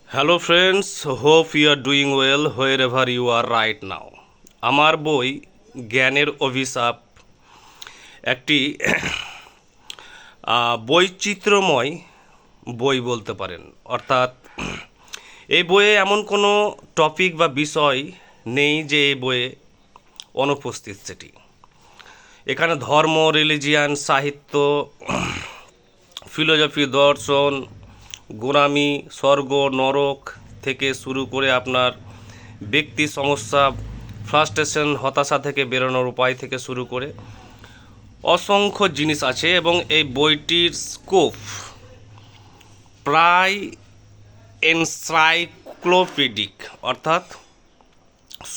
Hello friends, hope you are doing well wherever you are right now. আমার বই জ্ঞানের অভিশাপ একটি বৈচিত্র্যময় বই বলতে পারেন। অর্থাৎ এই বইয়ে এমন কোনো টপিক বা বিষয় নেই যে এই বইয়ে অনুপস্থিত সেটি। এখানে ধর্ম, রিলিজিয়ান, সাহিত্য, ফিলোসফি, দর্শন, গোঁড়ামি, স্বর্গ, নরক থেকে শুরু করে আপনার ব্যক্তি সমস্যা, ফ্রাস্ট্রেশন, হতাশা থেকে বেরোনোর উপায় থেকে শুরু করে অসংখ্য জিনিস আছে। এবং এই বইটির স্কোপ প্রায় এনসাইক্লোপিডিক, অর্থাৎ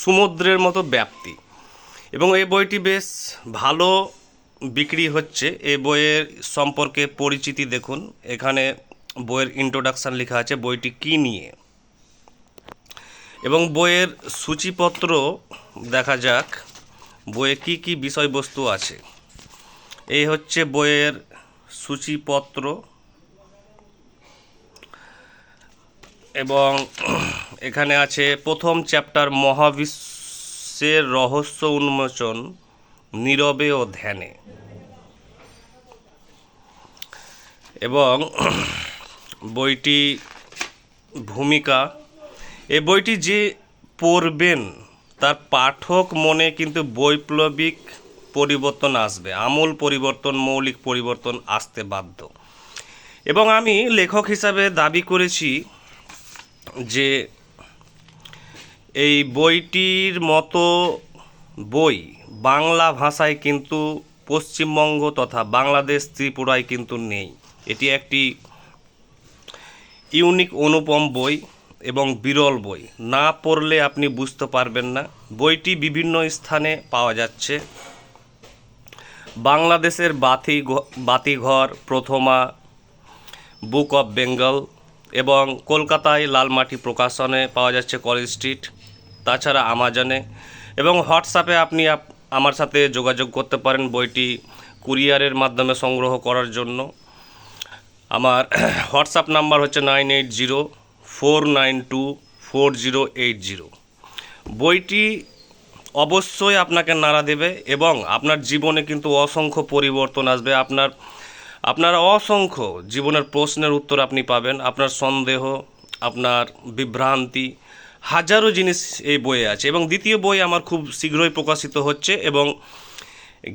সমুদ্রের মতো ব্যাপ্তি। এবং এই বইটি বেশ ভালো বিক্রি হচ্ছে। এই বইয়ের সম্পর্কে পরিচিতি দেখুন, এখানে বইয়ের ইন্ট্রোডাকশান লেখা আছে বইটি কী নিয়ে, এবং বইয়ের সূচিপত্র দেখা যাক বইয়ে কি কি বিষয়বস্তু আছে। এই হচ্ছে বইয়ের সূচিপত্র, এবং এখানে আছে প্রথম চ্যাপ্টার মহাবিশ্বের রহস্য উন্মোচন নীরবে ও ধ্যানে। এবং বইটি ভূমিকা, এই বইটি যে পড়বেন তার পাঠক মনে কিন্তু বৈপ্লবিক পরিবর্তন আসবে, আমূল পরিবর্তন, মৌলিক পরিবর্তন আসতে বাধ্য। এবং আমি লেখক হিসাবে দাবি করেছি যে এই বইটির মতো বই বাংলা ভাষায় কিন্তু পশ্চিমবঙ্গ তথা বাংলাদেশ, ত্রিপুরায় কিন্তু নেই। এটি একটি ইউনিক, অনুপম বই এবং বিরল বই। না পড়লে আপনি বুঝতে পারবেন না। বইটি বিভিন্ন স্থানে পাওয়া যাচ্ছে। বাংলাদেশের বাতিঘর, প্রথমা, বুক অফ বেঙ্গল, এবং কলকাতায় লালমাটি প্রকাশনে পাওয়া যাচ্ছে, কলেজ স্ট্রিট, তাছাড়া আমাজনে। এবং হোয়াটসঅ্যাপে আপনি আমার সাথে যোগাযোগ করতে পারেন বইটি কুরিয়ারের মাধ্যমে সংগ্রহ করার জন্য। আমার হোয়াটসঅ্যাপ নাম্বার হচ্ছে 9804924080। বইটি অবশ্যই আপনাকে নাড়া দেবে এবং আপনার জীবনে কিন্তু অসংখ্য পরিবর্তন আসবে। আপনার অসংখ্য জীবনের প্রশ্নের উত্তর আপনি পাবেন। আপনার সন্দেহ, আপনার বিভ্রান্তি, হাজারো জিনিস এই বইয়ে আছে। এবং দ্বিতীয় বই আমার খুব শীঘ্রই প্রকাশিত হচ্ছে, এবং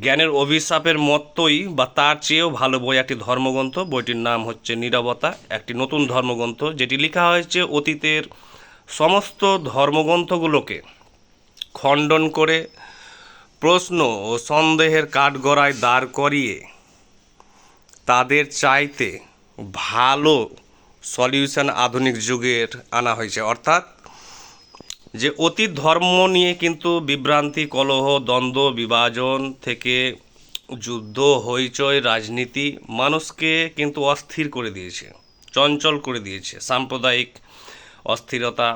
জ্ঞানের অভিশাপের মতোই বা তার চেয়েও ভালো বই, একটি ধর্মগ্রন্থ। বইটির নাম হচ্ছে নীরবতা, একটি নতুন ধর্মগ্রন্থ যেটি লেখা হয়েছে অতীতের সমস্ত ধর্মগ্রন্থগুলোকে খণ্ডন করে প্রশ্ন ও সন্দেহের কাঠগড়ায় দাঁড় করিয়ে তাদের চাইতে ভালো সলিউশন আধুনিক যুগের আনা হয়েছে। অর্থাৎ যে অতীত ধর্ম নিয়ে কিন্তু বিভ্রান্তি, কলহ, দ্বন্দ্ব, বিভাজন থেকে যুদ্ধ, হইচই, রাজনীতি মানুষকে কিন্তু অস্থির করে দিয়েছে, চঞ্চল করে দিয়েছে, সাম্প্রদায়িক অস্থিরতা,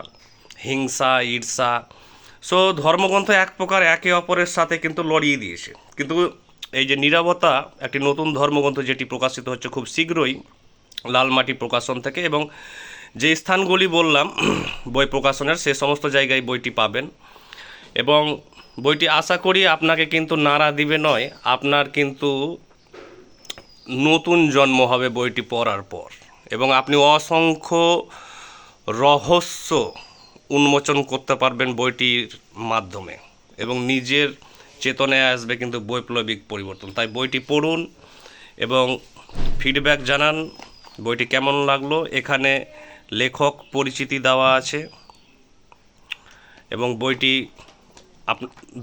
হিংসা, ঈর্ষা। সো ধর্মগ্রন্থ এক প্রকার একে অপরের সাথে কিন্তু লড়িয়ে দিয়েছে। কিন্তু এই যে নীরবতা, একটি নতুন ধর্মগ্রন্থ যেটি প্রকাশিত হচ্ছে খুব শীঘ্রই লালমাটি প্রকাশন থেকে, এবং যে স্থানগুলি বললাম বই প্রকাশনের, সে সমস্ত জায়গায় বইটি পাবেন। এবং বইটি আশা করি আপনাকে কিন্তু নাড়া দিবে নয়, আপনার কিন্তু নতুন জন্ম হবে বইটি পড়ার পর, এবং আপনি অসংখ্য রহস্য উন্মোচন করতে পারবেন বইটির মাধ্যমে, এবং নিজের চেতনায় আসবে কিন্তু বৈপ্লবিক পরিবর্তন। তাই বইটি পড়ুন এবং ফিডব্যাক জানান বইটি কেমন লাগলো। এখানে লেখক পরিচিতি দেওয়া আছে, এবং বইটি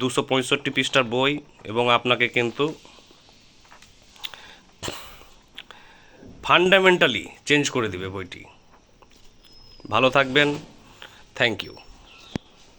265 পৃষ্ঠার বই, এবং আপনাকে কিন্তু ফান্ডামেন্টালি চেঞ্জ করে দিবে বইটি। ভালো থাকবেন, থ্যাংক ইউ।